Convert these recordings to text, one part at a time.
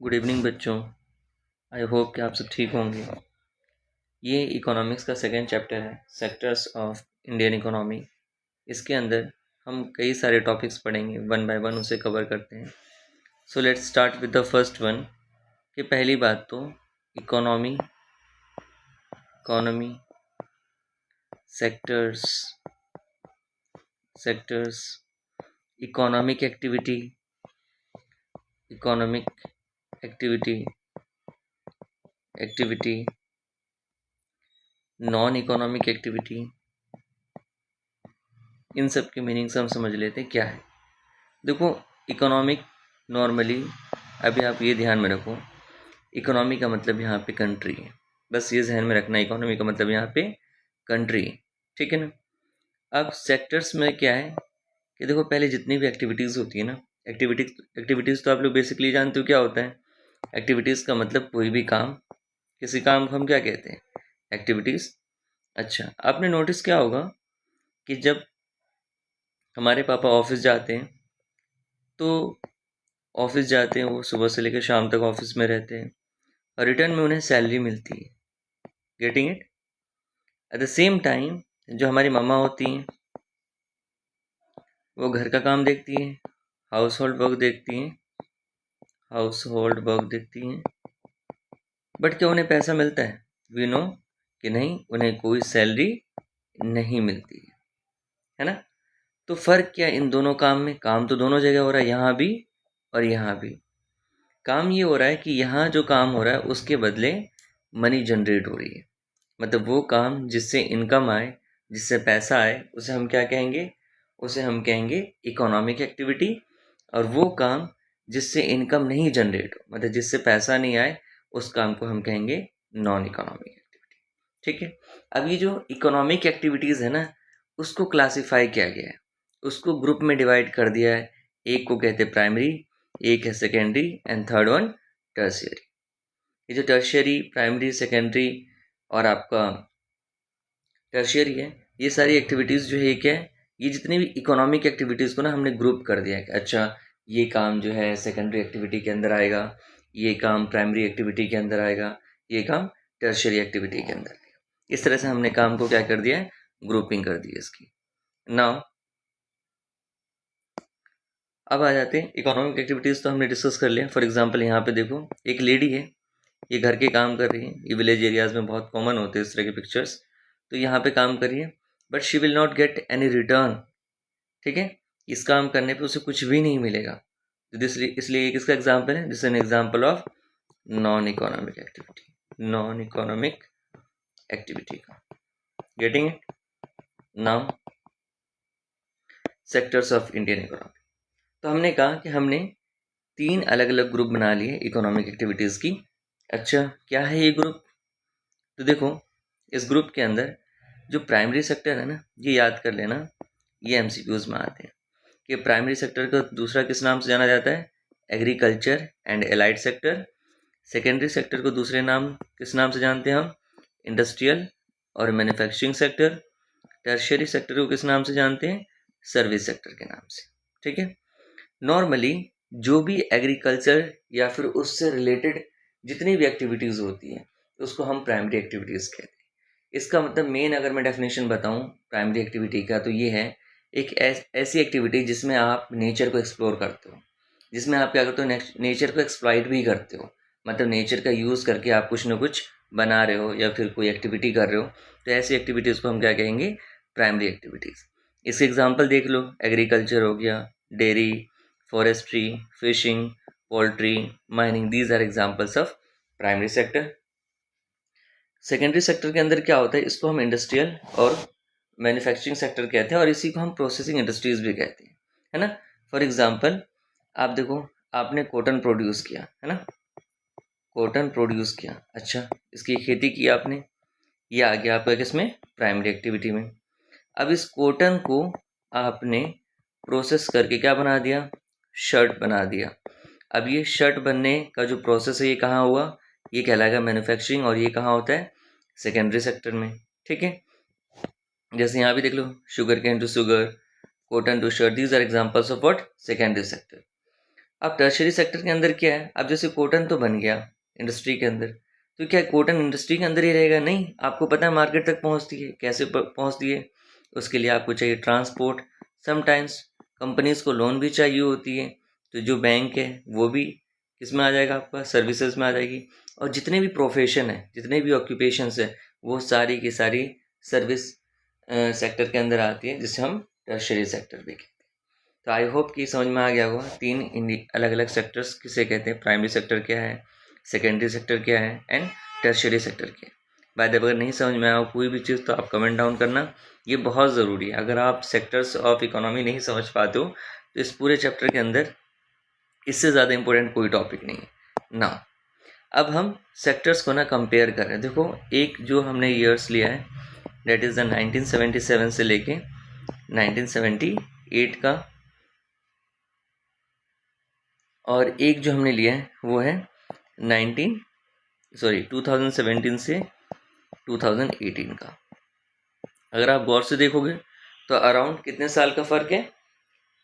Good evening बच्चों। I hope कि आप सब ठीक होंगे। ये इकोनॉमिक्स का सेकेंड चैप्टर है, सेक्टर्स ऑफ इंडियन इकोनॉमी। इसके अंदर हम कई सारे टॉपिक्स पढ़ेंगे, वन बाय वन उसे कवर करते हैं। So let's start with the first one. कि पहली बात तो economy economy sectors sectors economic activity economic activity activity non economic activity, इन सब के मीनिंग्स हम समझ लेते हैं क्या है। देखो, इकोनॉमिक नॉर्मली, अभी आप ये ध्यान में रखो, इकोनॉमी का मतलब यहाँ पे कंट्री है। बस ये ध्यान में रखना, इकोनॉमी का मतलब यहाँ पे कंट्री है, ठीक है ना। अब सेक्टर्स में क्या है कि देखो, पहले जितनी भी एक्टिविटीज़ होती है ना, एक्टिविटीज़ तो आप लोग बेसिकली जानते हो क्या होता है। एक्टिविटीज़ का मतलब कोई भी काम, किसी काम को हम क्या कहते हैं, एक्टिविटीज़। अच्छा, आपने नोटिस क्या होगा कि जब हमारे पापा ऑफिस जाते हैं तो ऑफिस जाते हैं, वो सुबह से लेकर शाम तक ऑफिस में रहते हैं और रिटर्न में उन्हें सैलरी मिलती है। Getting it. At the same time जो हमारी मम्मा होती हैं वो घर का काम देखती हैं, हाउस होल्ड वर्क देखती हैं। बट क्या उन्हें पैसा मिलता है? वी नो कि नहीं, उन्हें कोई सैलरी नहीं मिलती है ना। तो फर्क क्या इन दोनों काम में? काम तो दोनों जगह हो रहा है, यहाँ भी और यहाँ भी। काम ये हो रहा है कि यहाँ जो काम हो रहा है उसके बदले मनी जनरेट हो रही है। मतलब वो काम जिससे इनकम आए, जिससे पैसा आए, उसे हम क्या कहेंगे? उसे हम कहेंगे इकोनॉमिक एक्टिविटी। और वो काम जिससे इनकम नहीं जनरेट हो, मतलब जिससे पैसा नहीं आए, उस काम को हम कहेंगे नॉन इकोनॉमिक एक्टिविटी। ठीक है। अब ये जो इकोनॉमिक एक्टिविटीज़ है ना, उसको क्लासिफाई किया गया है, उसको ग्रुप में डिवाइड कर दिया है। एक को कहते हैं प्राइमरी, एक है secondary and third one tertiary. ये जो टर्शियरी, प्राइमरी, सेकेंडरी और आपका टर्शियरी है, ये सारी एक्टिविटीज़ जो है क्या है, ये जितनी भी इकोनॉमिक एक्टिविटीज़ को ना हमने ग्रुप कर दिया है कि अच्छा, ये काम जो है सेकेंडरी एक्टिविटी के अंदर आएगा, ये काम प्राइमरी एक्टिविटी के अंदर आएगा, ये काम टर्शियरी एक्टिविटी के अंदर आएगा। इस तरह से हमने काम को क्या कर दिया है, ग्रुपिंग कर दी है इसकी। नाउ अब आ जाते हैं इकोनॉमिक एक्टिविटीज़, तो हमने डिस्कस कर लिया। फॉर एग्जांपल यहाँ पे देखो, एक लेडी है, ये घर के काम कर रही है। ये विलेज एरियाज़ में बहुत कॉमन होते हैं इस तरह के पिक्चर्स। तो यहाँ पे काम कर रही है, but she will not get any return. ठीक है, इस काम करने पे उसे कुछ भी नहीं मिलेगा। तो इसलिए ये किसका एग्जाम्पल है? This an example of non economic activity का। Getting it. Now sectors of Indian economy. तो हमने कहा कि हमने 3 अलग अलग ग्रुप बना लिए इकोनॉमिक एक्टिविटीज़ की। अच्छा, क्या है ये ग्रुप? तो देखो, इस ग्रुप के अंदर जो प्राइमरी सेक्टर है ना, ये याद कर लेना, ये एमसीक्यूज में आते हैं कि प्राइमरी सेक्टर को दूसरा किस नाम से जाना जाता है? Agriculture and allied sector. Secondary sector को दूसरे नाम किस नाम से जानते हैं हम? इंडस्ट्रियल और मैन्युफैक्चरिंग सेक्टर। टर्शियरी सेक्टर को किस नाम से जानते हैं? सर्विस सेक्टर के नाम से। ठीक है। नॉर्मली जो भी एग्रीकल्चर या फिर उससे रिलेटेड जितनी भी एक्टिविटीज़ होती हैं, उसको हम प्राइमरी एक्टिविटीज़ कहते हैं। इसका मतलब मेन अगर मैं डेफिनेशन बताऊं प्राइमरी एक्टिविटी का, तो ये है एक ऐसी एक्टिविटी जिसमें आप नेचर को एक्सप्लोर करते हो, जिसमें आप क्या करते हो, नेचर को एक्सप्लॉइट भी करते हो। मतलब नेचर का यूज़ करके आप कुछ ना कुछ बना रहे हो या फिर कोई एक्टिविटी कर रहे हो। तो ऐसी एक्टिविटीज़ को हम क्या कहेंगे? Primary activities. इसके एग्जाम्पल देख लो, एग्रीकल्चर हो गया, dairy, forestry, fishing, poultry, mining, these are examples of primary sector. Secondary sector के अंदर क्या होता है, इसको हम इंडस्ट्रियल और मैन्युफैक्चरिंग सेक्टर कहते हैं और इसी को हम प्रोसेसिंग इंडस्ट्रीज भी कहते हैं, है ना। फॉर एग्जांपल आप देखो, आपने कॉटन प्रोड्यूस किया, है ना, कॉटन प्रोड्यूस किया। अच्छा, इसकी खेती की आपने, ये आ गया आपका किसमें? प्राइमरी एक्टिविटी में। अब इस कॉटन को आपने प्रोसेस करके क्या बना दिया? शर्ट बना दिया। अब ये शर्ट बनने का जो प्रोसेस है, ये कहाँ हुआ? ये कहलाएगा मैन्युफैक्चरिंग, और ये कहाँ होता है? सेकेंडरी सेक्टर में। ठीक है। जैसे यहाँ भी देख लो, sugar cane to sugar, cotton to shirt, these are examples of what? Secondary sector. अब टर्शरी सेक्टर के अंदर क्या है, अब जैसे कॉटन तो बन गया इंडस्ट्री के अंदर, तो क्या कॉटन इंडस्ट्री के अंदर ही रहेगा? नहीं, आपको पता है मार्केट तक पहुंचती है, कैसे पहुंचती है? उसके लिए आपको चाहिए ट्रांसपोर्ट, समटाइम्स कंपनीज को लोन भी चाहिए होती है, तो जो बैंक है वो भी किस में आ जाएगा? आपका सर्विसेज में आ जाएगी। और जितने भी प्रोफेशन है, जितने भी ऑक्यूपेशंस है, वो सारी की सारी सर्विस सेक्टर के अंदर आती है, जिसे हम टर्शरी सेक्टर भी कहते हैं। तो आई होप कि समझ में आ गया होगा तीन अलग अलग सेक्टर्स किसे कहते हैं, प्राइमरी सेक्टर क्या है, सेकेंडरी सेक्टर क्या है, एंड टर्शरी सेक्टर क्या है। बाय द वे, अगर नहीं समझ में आया कोई भी चीज़ तो आप कमेंट डाउन करना, ये बहुत ज़रूरी है। अगर आप सेक्टर्स ऑफ इकोनॉमी नहीं समझ पाते हो तो इस पूरे चैप्टर के अंदर इससे ज़्यादा इंपॉर्टेंट कोई टॉपिक नहीं है ना। अब हम सेक्टर्स को ना कंपेयर कर रहे हैं। देखो, एक जो हमने ईयर्स लिया है डेट इज़ द 1977 से लेके 1978 का, और एक जो हमने लिया है वो है 2017 से 2018 का। अगर आप गौर से देखोगे तो अराउंड कितने साल का फ़र्क है?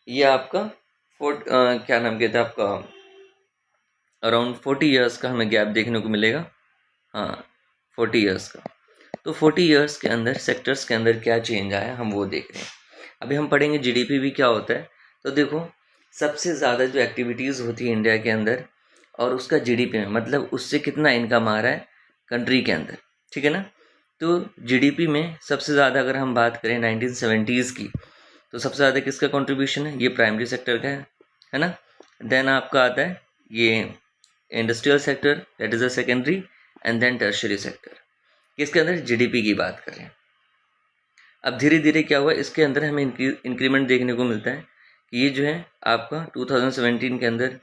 ये आपका क्या नाम कहते हैं आपका, अराउंड 40 ईयर्स का हमें गैप देखने को मिलेगा। हाँ, 40 ईयर्स का। तो 40 ईयर्स के अंदर सेक्टर्स के अंदर क्या चेंज आया हम वो देख रहे हैं। अभी हम पढ़ेंगे जीडीपी भी क्या होता है। तो देखो, सबसे ज़्यादा जो एक्टिविटीज़ होती है इंडिया के अंदर और उसका जीडीपी में, मतलब उससे कितना इनकम आ रहा है कंट्री के अंदर, ठीक है ना। तो जीडीपी में सबसे ज़्यादा अगर हम बात करें 1970s की, तो सबसे ज़्यादा किसका कंट्रीब्यूशन है? ये प्राइमरी सेक्टर का है ना। देन आपका आता है ये industrial sector, that is a secondary, and then tertiary sector. इसके अंदर जीडीपी की बात करें, अब धीरे धीरे क्या हुआ, इसके अंदर हमें इंक्रीमेंट देखने को मिलता है कि ये जो है आपका 2017 के अंदर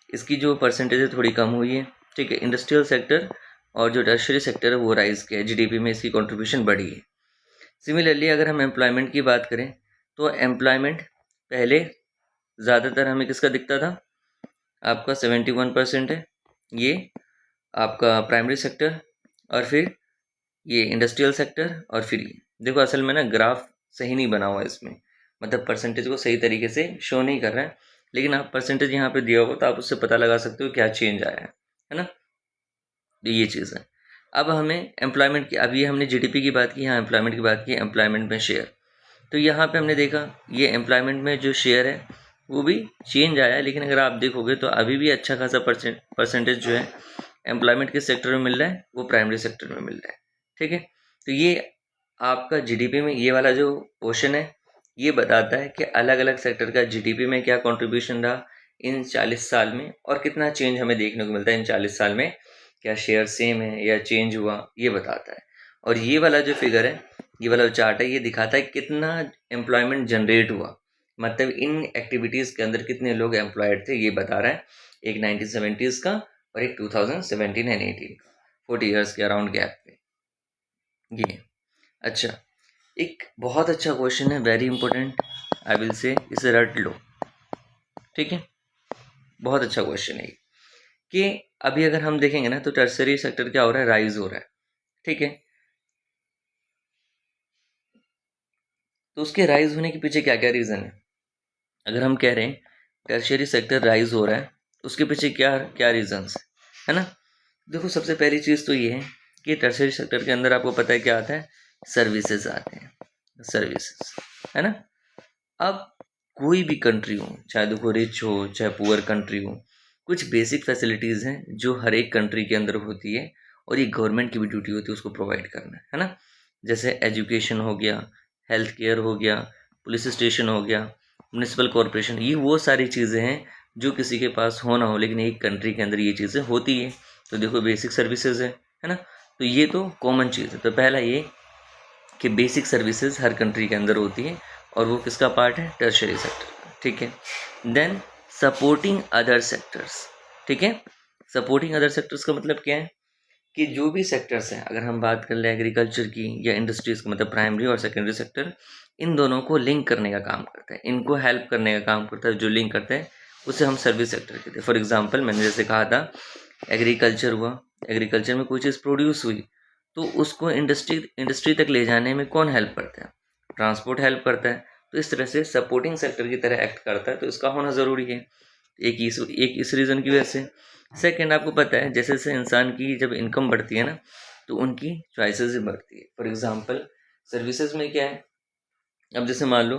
इसकी जो परसेंटेज है थोड़ी कम हुई है, ठीक है। इंडस्ट्रियल सेक्टर और जो टर्शरी सेक्टर है वो राइज किया है, जीडीपी में इसकी कंट्रीब्यूशन बढ़ी है। सिमिलरली अगर हम एम्प्लॉयमेंट की बात करें तो एम्प्लॉयमेंट पहले ज़्यादातर हमें किसका दिखता था? आपका 71% है ये आपका प्राइमरी सेक्टर, और फिर ये इंडस्ट्रियल सेक्टर, और फिर ये देखो असल में ना ग्राफ सही नहीं बना हुआ है इसमें, मतलब परसेंटेज को सही तरीके से शो नहीं कर रहा है, लेकिन आप परसेंटेज यहाँ पे दिया होगा तो आप उससे पता लगा सकते हो क्या चेंज आया है ना। तो ये चीज़ है। अब हमें एम्प्लॉयमेंट की, अभी हमने जीडीपी की बात की, यहाँ एम्प्लॉयमेंट की बात की, एम्प्लॉयमेंट में शेयर। तो यहाँ पे हमने देखा ये एम्प्लॉयमेंट में जो शेयर है वो भी चेंज आया है, लेकिन अगर आप देखोगे तो अभी भी अच्छा खासा परसेंटेज जो है एम्प्लॉयमेंट के सेक्टर में मिल रहा है, वो प्राइमरी सेक्टर में मिल रहा है, ठीक है। तो ये आपका जीडीपी में ये वाला जो पोर्शन है ये बताता है कि अलग अलग सेक्टर का जीडीपी में क्या कंट्रीब्यूशन रहा इन 40 साल में, और कितना चेंज हमें देखने को मिलता है इन 40 साल में, क्या शेयर सेम है या चेंज हुआ, ये बताता है। और ये वाला जो फिगर है, ये वाला चार्ट है, ये दिखाता है कितना एम्प्लॉयमेंट जनरेट हुआ, मतलब इन एक्टिविटीज़ के अंदर कितने लोग एम्प्लॉयड थे, ये बता रहा है। एक 1970s का और एक 2017 एंड 18 का, 40 ईयर्स के अराउंड गैप पे ये। अच्छा, एक बहुत अच्छा क्वेश्चन है, very important, I will say इसे रट लो, ठीक है। बहुत अच्छा क्वेश्चन है कि अभी अगर हम देखेंगे ना तो टर्सरी सेक्टर क्या हो रहा है, राइज हो रहा है, ठीक है। तो उसके राइज होने के पीछे क्या क्या रीज़न है? अगर हम कह रहे हैं टर्शियरी सेक्टर राइज हो रहा है, उसके पीछे क्या क्या रीजंस है ना। देखो, सबसे पहली चीज़ तो ये है कि टर्शियरी सेक्टर के अंदर आपको पता है क्या आता है, सर्विसेज आते हैं, सर्विसेज, है ना। अब कोई भी कंट्री हो, चाहे देखो रिच हो चाहे पुअर कंट्री हो, कुछ बेसिक फैसिलिटीज़ हैं जो हर एक कंट्री के अंदर होती है, और ये गवर्नमेंट की भी ड्यूटी होती है उसको प्रोवाइड करना, है ना। जैसे एजुकेशन हो गया, हेल्थ केयर हो गया, पुलिस स्टेशन हो गया, म्यूनिसिपल कॉरपोरेशन, ये वो सारी चीज़ें हैं जो किसी के पास हो ना हो, लेकिन एक कंट्री के अंदर ये चीज़ें होती है। तो देखो, बेसिक सर्विसेज है ना। तो ये तो कॉमन चीज़ है। तो पहला ये कि बेसिक सर्विसेज हर कंट्री के अंदर होती है, और वो किसका पार्ट है, टर्शरी सेक्टर का, ठीक है। देन सपोर्टिंग अदर सेक्टर्स, ठीक है। सपोर्टिंग अदर सेक्टर्स का मतलब क्या है कि जो भी सेक्टर्स हैं, अगर हम बात कर ले एग्रीकल्चर की या इंडस्ट्रीज का, मतलब प्राइमरी और सेकेंडरी सेक्टर, इन दोनों को लिंक करने का काम करता है, इनको हेल्प करने का काम करता है, जो लिंक करते हैं उसे हम सर्विस सेक्टर कहते हैं। फॉर एग्जांपल, मैंने जैसे कहा था एग्रीकल्चर हुआ, एग्रीकल्चर में कोई चीज़ प्रोड्यूस हुई तो उसको इंडस्ट्री तक ले जाने में कौन हेल्प करता है, ट्रांसपोर्ट हेल्प करता है। तो इस तरह से सपोर्टिंग सेक्टर की तरह एक्ट करता है, तो इसका होना ज़रूरी है। एक इस रीज़न की वजह से। सेकंड, आपको पता है जैसे जैसे इंसान की जब इनकम बढ़ती है ना, तो उनकी चॉइसेस भी बढ़ती है। फॉर एग्जांपल सर्विसेज में क्या है, अब जैसे मान लो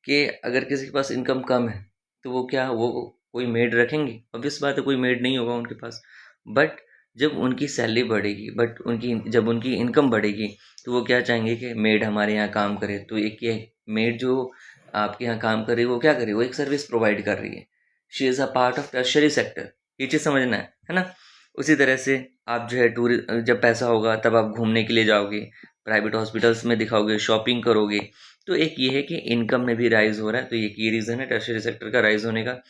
कि अगर किसी के पास इनकम कम है, तो वो क्या, वो कोई मेड रखेंगे? ऑब्वियस बात है, कोई मेड नहीं होगा उनके पास। बट जब उनकी सैलरी बढ़ेगी, बट उनकी जब उनकी इनकम बढ़ेगी, तो वो क्या चाहेंगे कि मेड हमारे यहाँ काम करे। तो एक ये मेड जो आपके यहाँ काम कर रही है, वो क्या कर रही है, वो एक सर्विस प्रोवाइड कर रही है। She is a part of tertiary sector. ये चीज़ समझना है ना। उसी तरह से आप जो है जब पैसा होगा तब आप घूमने के लिए जाओगे, प्राइवेट हॉस्पिटल्स में दिखाओगे, शॉपिंग करोगे। तो एक ये है कि इनकम में भी राइज हो रहा है, तो एक ये रीज़न है टर्शरी सेक्टर का राइज होने का।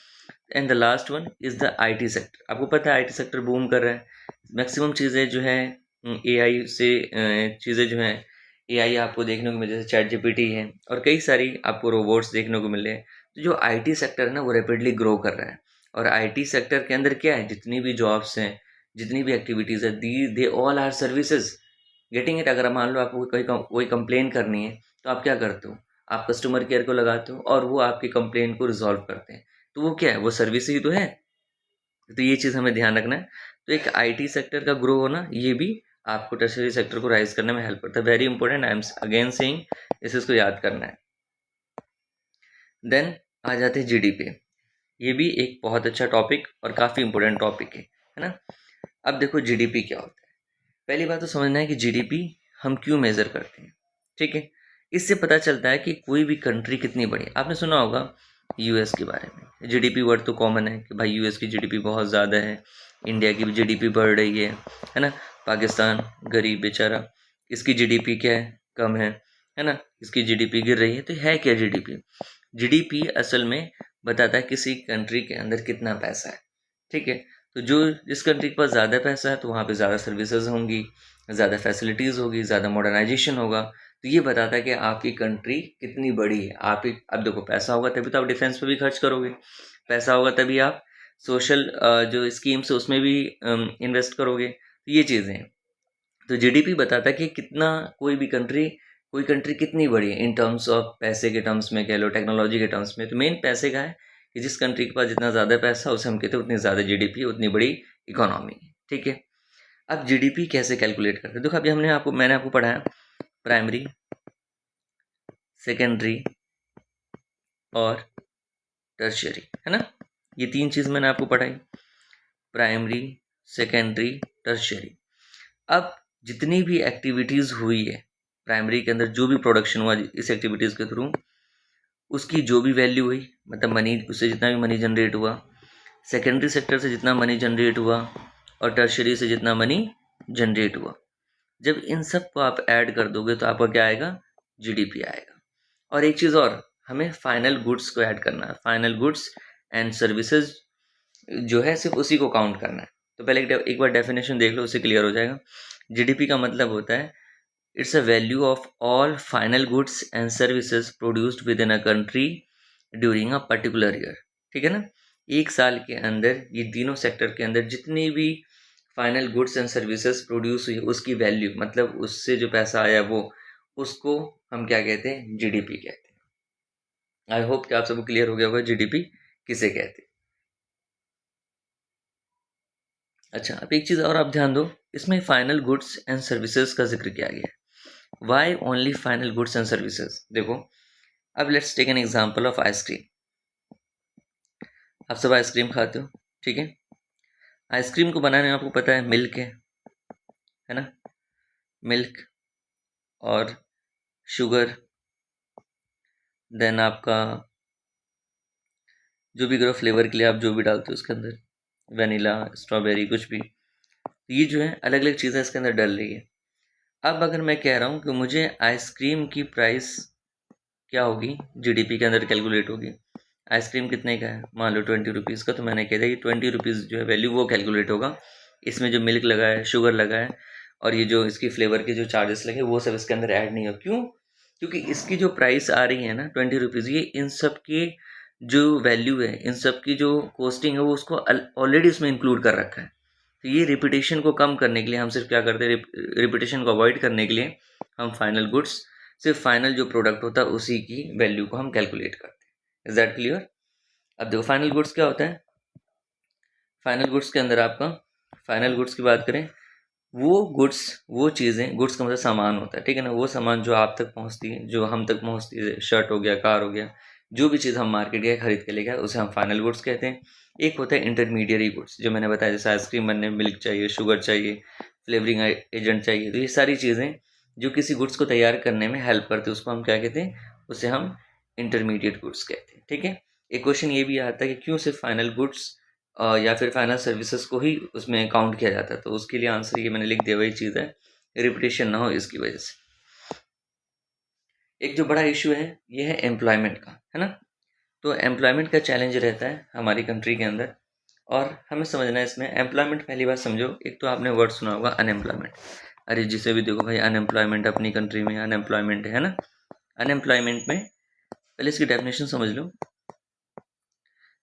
And the last one is the IT sector. आपको पता है आईटी सेक्टर बूम कर रहा है। मैक्सिमम चीज़ें जो है एआई से, चीज़ें जो हैं एआई आपको देखने को मिले, जैसे चैट जीपीटी है और कई सारी आपको रोबोट्स देखने को मिल रहे हैं। तो जो आईटी सेक्टर है ना, वो रैपिडली ग्रो कर रहा है। और आईटी सेक्टर के अंदर क्या है, जितनी भी जॉब्स हैं, जितनी भी एक्टिविटीज़ है, they all are services. Getting it? अगर मान लो आपको कोई कंप्लेन करनी है, तो आप क्या करते हो, आप कस्टमर केयर को लगाते हो और वो आपकी कंप्लेन को रिजॉल्व करते हैं। तो वो क्या है, वो सर्विस ही तो है। तो ये चीज़ हमें ध्यान रखना है। तो एक आईटी सेक्टर का ग्रो होना, ये भी आपको टर्शरी सेक्टर को राइज करने में हेल्प करता है। Very important, I am again saying, इस इसको याद करना है। देन आ जाते हैं जीडीपी। ये भी एक बहुत अच्छा टॉपिक और काफ़ी इंपॉर्टेंट टॉपिक है ना। अब देखो जीडीपी क्या होता है। पहली बात तो समझना है कि जीडीपी हम क्यों मेज़र करते हैं, ठीक है। इससे पता चलता है कि कोई भी कंट्री कितनी बड़ी है। आपने सुना होगा यूएस के बारे में, जीडीपी वर्ड तो कॉमन है कि भाई यूएस की जीडीपी बहुत ज़्यादा है, इंडिया की भी जीडीपी बढ़ रही है ना। पाकिस्तान गरीब बेचारा, इसकी जीडीपी क्या है, कम है ना। इसकी जीडीपी गिर रही है। तो है क्या जीडीपी? जीडीपी असल में बताता है किसी कंट्री के अंदर कितना पैसा है, ठीक है। तो जो जिस कंट्री के पास ज़्यादा पैसा है, तो वहाँ पे ज़्यादा सर्विसेज होंगी, ज़्यादा फैसिलिटीज़ होगी, ज़्यादा मॉडर्नाइजेशन होगा। तो ये बताता है कि आपकी कंट्री कितनी बड़ी है। अब देखो, पैसा होगा तभी तो आप डिफेंस पे भी खर्च करोगे, पैसा होगा तभी आप सोशल जो स्कीम्स है उसमें भी इन्वेस्ट करोगे। तो ये चीज़ें हैं। तो जीडीपी बताता है कि कितना कोई कंट्री कितनी बड़ी है, इन टर्म्स ऑफ पैसे के टर्म्स में कह लो, टेक्नोलॉजी के टर्म्स में। तो मेन पैसे का है कि जिस कंट्री के पास जितना ज़्यादा पैसा, उसे हम कहते हैं उतनी ज़्यादा जीडीपी, उतनी बड़ी इकोनॉमी, ठीक है। अब जीडीपी कैसे कैलकुलेट करते हैं? देखो, अभी मैंने आपको पढ़ाया प्राइमरी, सेकेंडरी और टर्शियरी, है ना। ये तीन चीज़ मैंने आपको पढ़ाई, प्राइमरी, सेकेंडरी, टर्शियरी। अब जितनी भी एक्टिविटीज़ हुई है प्राइमरी के अंदर, जो भी प्रोडक्शन हुआ इस एक्टिविटीज़ के थ्रू, उसकी जो भी वैल्यू हुई, मतलब मनी, उससे जितना भी मनी जनरेट हुआ, सेकेंडरी सेक्टर से जितना मनी जनरेट हुआ और टर्शरी से जितना मनी जनरेट हुआ, जब इन सब को आप ऐड कर दोगे तो आपका क्या आएगा, जीडीपी आएगा। और एक चीज़ और, हमें फाइनल गुड्स को ऐड करना है। फाइनल गुड्स एंड सर्विसेज जो है, सिर्फ उसी को काउंट करना है। तो पहले एक बार डेफिनेशन देख लो, उससे क्लियर हो जाएगा। जीडीपी का मतलब होता है, it's a value of all final goods and services produced with in a country during a particular year, ठीक है ना। एक साल के अंदर ये तीनों सेक्टर के अंदर जितनी भी final goods and services produce हुई, उसकी वैल्यू, मतलब उससे जो पैसा आया वो, उसको हम क्या कहते हैं, जीडीपी कहते हैं। आई होप कि आप सबको क्लियर हो गया होगा जीडीपी किसे कहते हैं। अच्छा, अब एक चीज़ और आप ध्यान दो, इसमें फाइनल गुड्स एंड सर्विसेज का जिक्र किया गया है। Why only final goods and services? देखो, अब let's take an example of ice cream. आप सब आइसक्रीम खाते हो, ठीक है। आइसक्रीम को बनाने में आपको पता है मिल्क है ना, मिल्क और शुगर, देन आपका जो भी करो फ्लेवर के लिए आप जो भी डालते हो उसके अंदर, वेनिला, स्ट्रॉबेरी, कुछ भी, ये जो है अलग अलग चीज़ें इसके अंदर डल रही है। अब अगर मैं कह रहा हूँ कि मुझे आइसक्रीम की प्राइस क्या होगी, जीडीपी के अंदर कैलकुलेट होगी। आइसक्रीम कितने का है, मान लो 20 रुपीज़ का, तो मैंने कह दिया कि 20 रुपीज़ जो है वैल्यू वो कैलकुलेट होगा। इसमें जो मिल्क लगा है, शुगर लगा है, और ये जो इसकी फ्लेवर के जो चार्जेस लगे, वो सब इसके अंदर ऐड नहीं हो। क्यों? क्योंकि इसकी जो प्राइस आ रही है ना 20 रुपीज़, ये इन सब की जो वैल्यू है, इन सब की जो कॉस्टिंग है, वो उसको ऑलरेडी उसमें इंक्लूड कर रखा है। तो ये रिपीटेशन को कम करने के लिए हम सिर्फ क्या करते हैं, रिपीटेशन को अवॉइड करने के लिए हम फाइनल गुड्स, सिर्फ फाइनल जो प्रोडक्ट होता है उसी की वैल्यू को हम कैलकुलेट करते हैं। Is that clear? अब देखो, फाइनल गुड्स क्या होता है, फाइनल गुड्स के अंदर आपका, फाइनल गुड्स की बात करें, वो गुड्स, वो चीज़ें, गुड्स का मतलब सामान होता है, ठीक है ना, वो सामान जो आप तक पहुंचती है, जो हम तक पहुंचती है, शर्ट हो गया, कार हो गया, जो भी चीज़ हम मार्केट गए खरीद के ले गए, उसे हम फाइनल गुड्स कहते हैं। एक होता है इंटरमीडिएरी गुड्स, जो मैंने बताया, जैसे आइसक्रीम बनने में मिल्क चाहिए, शुगर चाहिए, फ्लेवरिंग एजेंट चाहिए, तो ये सारी चीज़ें जो किसी गुड्स को तैयार करने में हेल्प करते हैं, उसको हम क्या कहते हैं, उसे हम इंटरमीडिएट गुड्स कहते हैं, ठीक है। एक क्वेश्चन ये भी आता है कि क्यों सिर्फ फाइनल गुड्स या फिर फाइनल सर्विसेज को ही उसमें काउंट किया जाता है, तो उसके लिए आंसर ये मैंने लिख दिया, वही चीज़ है, रिपीटेशन ना हो इसकी वजह से। एक जो बड़ा इशू है ये है एम्प्लॉयमेंट का, है ना। तो एम्प्लॉयमेंट का चैलेंज रहता है हमारी कंट्री के अंदर, और हमें समझना है इसमें एम्प्लॉयमेंट। पहली बात समझो, एक तो आपने वर्ड सुना होगा अनएम्प्लॉयमेंट। अरे जिसे भी देखो भाई अनएम्प्लॉयमेंट, अपनी कंट्री में अनएम्प्लॉयमेंट है ना। अनएम्प्लॉयमेंट में पहले इसकी डेफिनेशन समझ लो।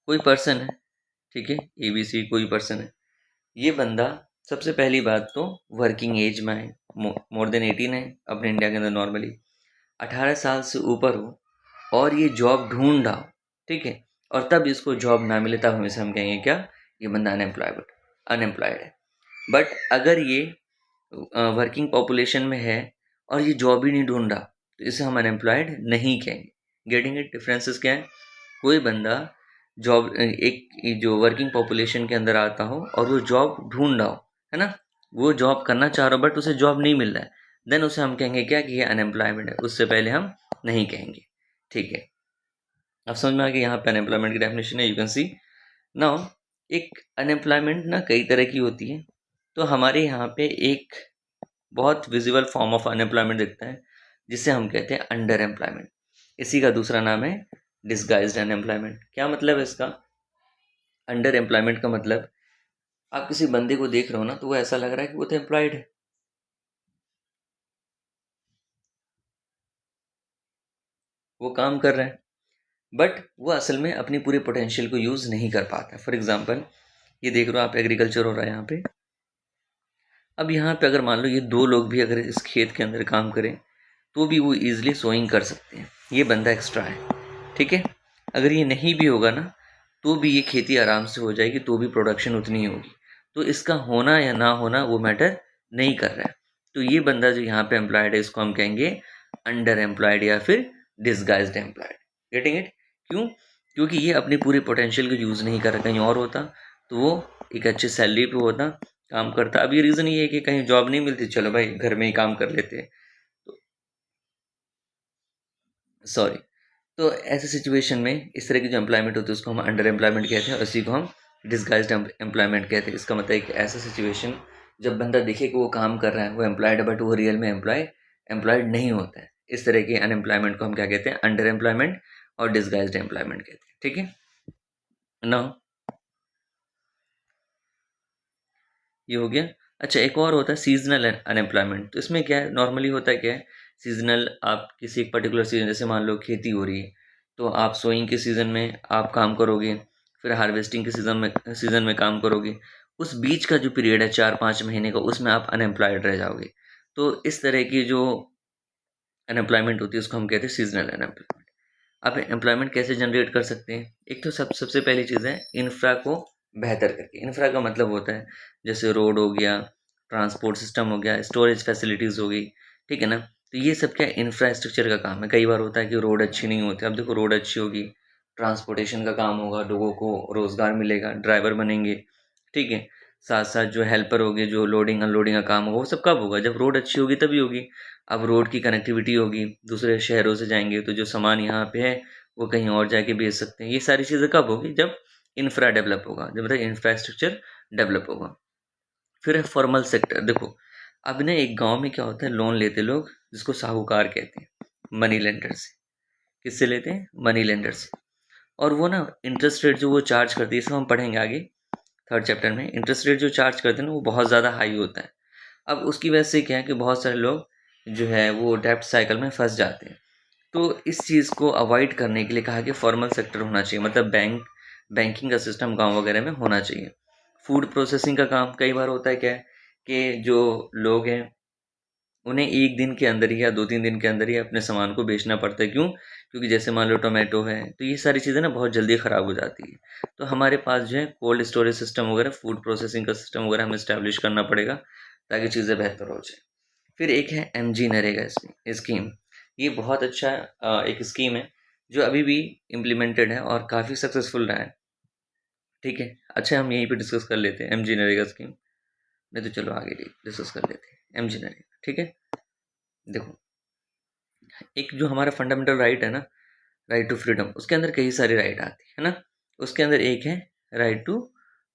कोई पर्सन है, ठीक है, ABC कोई पर्सन है, ये बंदा सबसे पहली बात तो वर्किंग एज में है, मोर देन 18 है अपने इंडिया के अंदर नॉर्मली, 18 साल से ऊपर हो और ये जॉब ढूंढ रहा हो, ठीक है, और तब इसको जॉब ना मिले, तब हमेशा हम कहेंगे क्या, ये बंदा अनएम्प्लॉयड है। बट अगर ये वर्किंग पॉपुलेशन में है और ये जॉब ही नहीं ढूंढ रहा, तो इसे हम अनएम्प्लॉयड नहीं कहेंगे। गेटिंग इट, डिफरेंसेस क्या है। कोई बंदा जॉब, एक जो वर्किंग पॉपुलेशन के अंदर आता हो और वो जॉब ढूंढ रहा हो, है ना, वो जॉब करना चाह रहा हो बट उसे जॉब नहीं मिल रहा है, देन उसे हम कहेंगे क्या, कि ये अनएम्प्लॉयमेंट है, उससे पहले हम नहीं कहेंगे, ठीक है। अब समझ में आ गया यहाँ पे अनएम्प्लॉयमेंट की डेफिनेशन है, यू कैन सी नाउ। एक अनएम्प्लॉयमेंट ना कई तरह की होती है, तो हमारे यहाँ पे एक बहुत विजिबल फॉर्म ऑफ अनएम्प्लॉयमेंट दिखता है, जिसे हम कहते हैं अंडर एम्प्लॉयमेंट। इसी का दूसरा नाम है डिस्गाइज्ड अनएम्प्लॉयमेंट। क्या मतलब है इसका? अंडर एम्प्लॉयमेंट का मतलब, आप किसी बंदे को देख रहे हो ना, तो वो ऐसा लग रहा है कि वो तो एम्प्लॉयड है, वो काम कर रहा है, बट वो असल में अपनी पूरे पोटेंशियल को यूज़ नहीं कर पाता। फॉर एग्जांपल, ये देख रहे हो आप, एग्रीकल्चर हो रहा है यहाँ पे। अब यहाँ पे अगर मान लो ये दो लोग भी अगर इस खेत के अंदर काम करें, तो भी वो ईजिली सोइंग कर सकते हैं, ये बंदा एक्स्ट्रा है, ठीक है। अगर ये नहीं भी होगा ना, तो भी ये खेती आराम से हो जाएगी, तो भी प्रोडक्शन उतनी ही होगी। तो इसका होना या ना होना वो मैटर नहीं कर रहा है। तो ये बंदा जो यहाँ पे एम्प्लॉयड है, इसको हम कहेंगे अंडर एम्प्लॉयड या फिर डिसगाइज्ड एम्प्लॉयड। Getting it? क्यों? क्योंकि ये अपनी पूरी पोटेंशियल को यूज़ नहीं कर रहा। कहीं और होता तो वो एक अच्छी सैलरी पे होता, काम करता। अब ये रीज़न ये है कि कहीं जॉब नहीं मिलती, चलो भाई घर में ही काम कर लेते हैं, तो सॉरी। तो ऐसे सिचुएशन में इस तरह की जो एम्प्लॉयमेंट होती है उसको हम अंडर एम्प्लॉयमेंट कहते हैं, और इसी को हम डिस्गाइज्ड एम्प्लॉयमेंट कहते हैं। इसका मतलब एक ऐसा सिचुएशन जब बंदा दिखे कि वो काम कर रहा है, वो एम्प्लॉयड है, बट वो रियल में एम्प्लॉयड नहीं होता है। इस तरह के अनएम्प्लॉयमेंट को हम क्या कहते हैं, अंडर एम्प्लॉयमेंट और डिस्गाइज्ड एम्प्लॉयमेंट कहते हैं, ठीक है ना। ये हो गया। अच्छा, एक और होता है सीजनल अनएम्प्लॉयमेंट। तो इसमें क्या है, नॉर्मली होता है क्या है, सीजनल, आप किसी एक पर्टिकुलर सीजन, जैसे मान लो खेती हो रही है, तो आप सोइंग के सीज़न में आप काम करोगे, फिर हार्वेस्टिंग के सीज़न में काम करोगे। उस बीच का जो पीरियड है 4-5 महीने का, उसमें आप अनएम्प्लॉयड रह जाओगे। तो इस तरह की जो अनएम्प्लॉयमेंट होती है उसको हम कहते हैं सीजनल अनएम्प्लॉयमेंट। आप एम्प्लॉयमेंट कैसे जनरेट कर सकते हैं? एक तो सबसे पहली चीज़ है इंफ्रा को बेहतर करके। इंफ्रा का मतलब होता है जैसे रोड हो गया, ट्रांसपोर्ट सिस्टम हो गया, स्टोरेज फैसिलिटीज़ हो गई, ठीक है ना। तो ये सब क्या इंफ्रास्ट्रक्चर का काम है। कई बार होता है कि रोड अच्छी नहीं होती, अब देखो रोड अच्छी होगी, ट्रांसपोर्टेशन का काम होगा, लोगों को रोज़गार मिलेगा, ड्राइवर बनेंगे, ठीक है। साथ साथ जो हेल्पर होंगे, जो लोडिंग अनलोडिंग का काम होगा, वो सब कब होगा, जब रोड अच्छी होगी तभी होगी। अब रोड की कनेक्टिविटी होगी, दूसरे शहरों से जाएंगे, तो जो सामान यहाँ पे है वो कहीं और जाके बेच सकते हैं। ये सारी चीज़ें कब होगी, जब इंफ्रा डेवलप होगा, जब मतलब इंफ्रास्ट्रक्चर डेवलप होगा। फिर है फॉर्मल सेक्टर। देखो अब ना एक गांव में क्या होता है, लोन लेते लोग, जिसको साहूकार कहते हैं, मनी लेंडर से। किससे लेते हैं? मनी लेंडर से। और वो ना इंटरेस्ट रेट जो वो चार्ज करती है, इसको हम पढ़ेंगे आगे 3rd चैप्टर में। इंटरेस्ट रेट जो चार्ज करते हैं ना, वो बहुत ज़्यादा हाई होता है। अब उसकी वजह से क्या है कि बहुत सारे लोग जो है वो डेप्ट साइकिल में फंस जाते हैं। तो इस चीज़ को अवॉइड करने के लिए कहा कि फॉर्मल सेक्टर होना चाहिए, मतलब बैंकिंग का सिस्टम गांव वगैरह में होना चाहिए। फूड प्रोसेसिंग का काम कई बार होता है क्या है कि जो लोग हैं उन्हें एक दिन के अंदर ही या 2-3 दिन के अंदर ही अपने सामान को बेचना पड़ता है। क्यों? क्योंकि जैसे मान लो टोमेटो है, तो ये सारी चीज़ें ना बहुत जल्दी ख़राब हो जाती है। तो हमारे पास जो है कोल्ड स्टोरेज सिस्टम वगैरह, फूड प्रोसेसिंग का सिस्टम वगैरह हमें एस्टेब्लिश करना पड़ेगा, ताकि चीज़ें बेहतर हो जाए। फिर एक है एमजी नरेगा स्कीम। ये बहुत अच्छा एक स्कीम है, जो अभी भी इम्प्लीमेंटेड है और काफ़ी सक्सेसफुल रहा है। ठीक है? अच्छा, हम यहीं पे डिस्कस कर लेते हैं एमजी नरेगा स्कीम। नहीं तो चलो आगे डिस्कस कर लेते हैं एमजी नरेगा। ठीक है? देखो, एक जो हमारा फंडामेंटल राइट है ना, राइट टू फ्रीडम, उसके अंदर कई सारी राइट आती है ना। उसके अंदर एक है राइट टू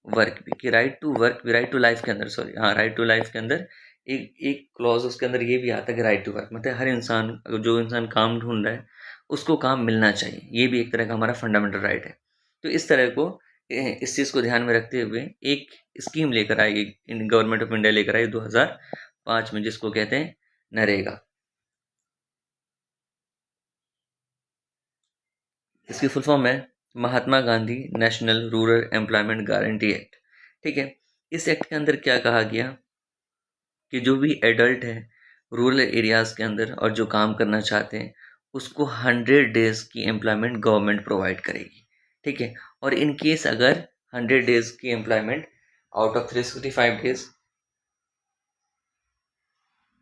वर्क भी, कि राइट टू वर्क भी, राइट टू लाइफ के अंदर, सॉरी हाँ, राइट टू लाइफ के अंदर एक एक क्लॉज उसके अंदर ये भी आता है कि राइट टू वर्क, मतलब हर इंसान, जो इंसान काम ढूंढ रहा है उसको काम मिलना चाहिए, ये भी एक तरह का हमारा फंडामेंटल राइट है। तो इस तरह को इस चीज़ को ध्यान में रखते हुए एक स्कीम लेकर आई, गवर्नमेंट ऑफ इंडिया लेकर आई 2005 में, जिसको कहते हैं नरेगा। इसकी फुल फॉर्म है Mahatma Gandhi national rural employment guarantee act. ठीक है? इस एक्ट के अंदर क्या कहा गया कि जो भी एडल्ट है रूरल एरियाज के अंदर और जो काम करना चाहते हैं, उसको 100 डेज की एम्प्लॉयमेंट गवर्नमेंट प्रोवाइड करेगी। ठीक है? और इन केस अगर 100 डेज की employment out of 365 days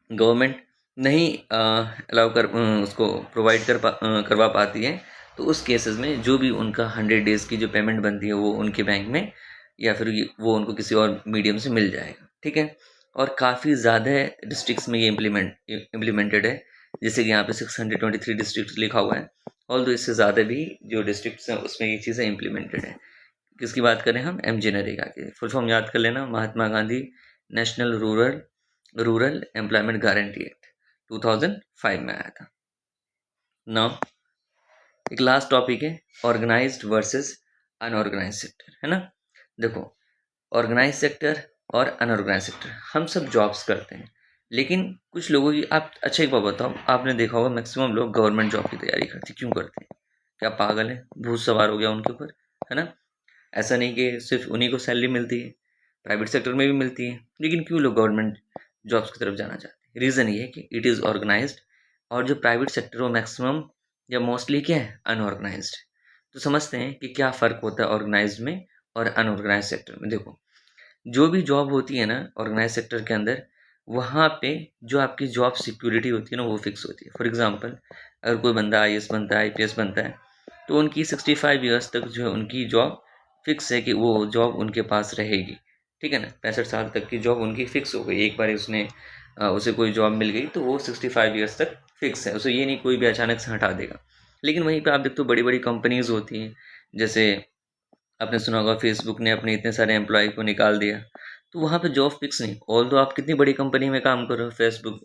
government नहीं अलाउ कर उसको प्रोवाइड करवा पाती है, तो उस केसेस में जो भी उनका 100 डेज की जो पेमेंट बनती है वो उनके बैंक में, या फिर वो उनको किसी और मीडियम से मिल जाएगा। ठीक है? और काफ़ी ज़्यादा डिस्ट्रिक्ट्स में ये इम्प्लीमेंटेड है, जैसे कि यहाँ पे 623 डिस्ट्रिक्ट लिखा हुआ है। ऑल दो इससे ज़्यादा भी जो डिस्ट्रिक्ट्स हैं उसमें ये चीज़ें इम्प्लीमेंटेड है। किसकी बात करें हम? एमजी नरेगा की। फुल फॉर्म याद कर लेना, Mahatma Gandhi national rural rural employment guarantee act 2005 में आया था। नाउ एक लास्ट टॉपिक है ऑर्गेनाइज्ड वर्सेस अनऑर्गेनाइज्ड सेक्टर, है ना। देखो, ऑर्गेनाइज सेक्टर और अनऑर्गेनाइज सेक्टर, हम सब जॉब्स करते हैं, लेकिन कुछ लोगों की, आप अच्छा एक बात बताओ, आपने देखा होगा मैक्सिमम लोग गवर्नमेंट जॉब की तैयारी करते हैं। क्यों करते हैं? क्या पागल है, भूत सवार हो गया उनके ऊपर, है ना। ऐसा नहीं कि सिर्फ उन्हीं को सैलरी मिलती है, प्राइवेट सेक्टर में भी मिलती है, लेकिन क्यों लोग गवर्नमेंट जॉब्स की तरफ जाना चाहते हैं? रीज़न ये है कि इट इज़ ऑर्गेनाइज्ड, और जो प्राइवेट सेक्टर वो मैक्सिमम या मोस्टली क्या है? अनऑर्गेनाइज्ड। तो समझते हैं कि क्या फ़र्क होता है ऑर्गेनाइज्ड में और अनऑर्गेनाइज्ड सेक्टर में। देखो, जो भी जॉब होती है ना ऑर्गेनाइज सेक्टर के अंदर, वहाँ पे जो आपकी जॉब सिक्योरिटी होती है ना वो फिक्स होती है। फॉर एग्जांपल, अगर कोई बंदा आईएएस बनता है, आईपीएस बनता है, तो उनकी 65 ईयर्स तक जो है उनकी जॉब फिक्स है, कि वो जॉब उनके पास रहेगी। ठीक है ना, 65 साल तक की जॉब उनकी फिक्स हो गई। एक बार उसने उसे कोई जॉब मिल गई तो वो 65 ईयर्स तक फिक्स है, उसे ये नहीं कोई भी अचानक से हटा देगा। लेकिन वहीं पे आप देखते हो बड़ी बड़ी कंपनीज होती हैं, जैसे आपने सुना होगा फेसबुक ने अपने इतने सारे एम्प्लॉय को निकाल दिया, तो वहाँ पे जॉब फिक्स नहीं। ऑल दो आप कितनी बड़ी कंपनी में काम कर रहे हो,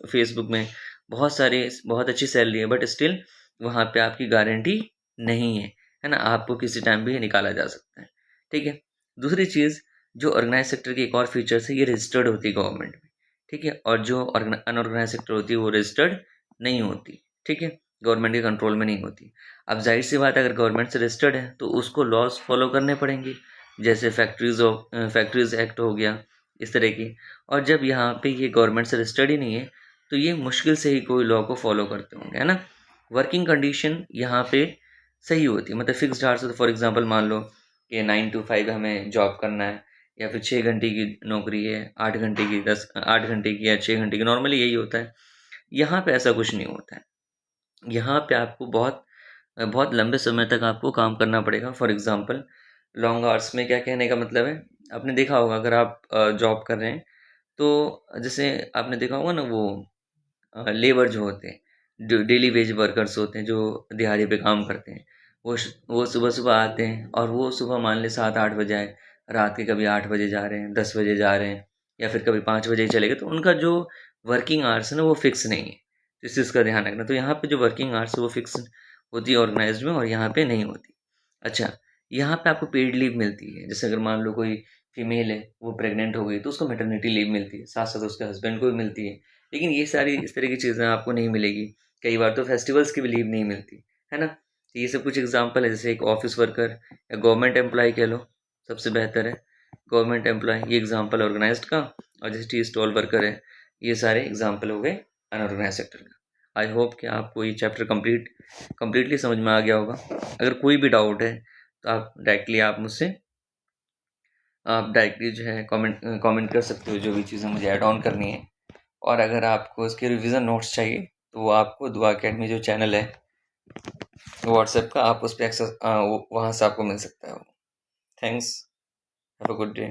फेसबुक में बहुत अच्छी सैलरी है, बट स्टिल वहाँ पे आपकी गारंटी नहीं है ना, आपको किसी टाइम भी निकाला जा सकता है। ठीक है? दूसरी चीज़, जो ऑर्गेनाइज सेक्टर की एक और फीचर्स है, ये रजिस्टर्ड होती है गवर्नमेंट में। ठीक है? और जो अनऑर्गेनाइज सेक्टर होती है वो रजिस्टर्ड नहीं होती। ठीक है? गवर्नमेंट के कंट्रोल में नहीं होती। अब जाहिर सी बात है, अगर गवर्नमेंट से रजिस्टर्ड है तो उसको लॉज फॉलो करने पड़ेंगे, जैसे फैक्ट्रीज एक्ट हो गया, इस तरह की। और जब यहाँ पे ये गवर्नमेंट से रजिस्टर्ड ही नहीं है, तो ये मुश्किल से ही कोई लॉ को फॉलो करते होंगे, है ना। वर्किंग कंडीशन यहाँ पे सही होती है, मतलब फिक्स्ड आवर्स। तो फॉर एग्जांपल मान लो कि 9 to 5 हमें जॉब करना है, या फिर 6 घंटे की नौकरी है, 8 घंटे की, 8 घंटे की या 6 घंटे की, नॉर्मली यही होता है। यहाँ पे ऐसा कुछ नहीं होता है। यहाँ पे आपको बहुत बहुत लंबे समय तक आपको काम करना पड़ेगा। फॉर एग्जांपल, लॉन्ग आवर्स में क्या कहने का मतलब है, आपने देखा होगा अगर आप जॉब कर रहे हैं, तो जैसे आपने देखा होगा ना, वो लेबर जो होते हैं, जो डेली वेज वर्कर्स होते हैं, जो दिहाड़ी पे काम करते हैं, वो सुबह सुबह आते हैं, और वो सुबह मान ले 7-8 बजे आए, रात के कभी 8 बजे जा रहे हैं, 10 बजे जा रहे हैं, या फिर कभी 5 बजे ही चले गए, तो उनका जो वर्किंग आवर्स है ना वो फिक्स नहीं है। तो इस चीज़ का ध्यान रखना। तो यहाँ पे जो वर्किंग आवर्स है वो फिक्स होती है ऑर्गेनाइज्ड में, और यहाँ पे नहीं होती। अच्छा, यहाँ पे आपको पेड लीव मिलती है, जैसे अगर मान लो कोई फीमेल है, वो प्रेग्नेंट हो गई, तो उसको मैटरनिटी लीव मिलती है, साथ साथ उसके हस्बैंड को भी मिलती है। लेकिन ये सारी इस तरह की चीज़ें आपको नहीं मिलेगी। कई बार तो फेस्टिवल्स की भी लीव नहीं मिलती, है ना। तो ये सब कुछ एग्जांपल है, जैसे एक ऑफिस वर्कर या गवर्नमेंट एम्प्लॉय कह लो, सबसे बेहतर है गवर्नमेंट एम्प्लॉय, ये एग्जांपल ऑर्गेनाइज्ड का। और जैसे टी स्टॉल वर्कर है, ये सारे एग्जांपल हो गए अनऑर्गेनाइज सेक्टर का। आई होप कि आपको ये चैप्टर कंप्लीटली समझ में आ गया होगा। अगर कोई भी डाउट है तो आप डायरेक्टली जो है कमेंट कर सकते हो, जो भी चीज़ें मुझे ऐड ऑन करनी है। और अगर आपको इसके रिवीजन नोट्स चाहिए तो वो आपको दुआ अकेडमी जो चैनल है व्हाट्सएप का, आप उस पर एक्सेस वहाँ से आपको मिल सकता है। Thanks, have a good day.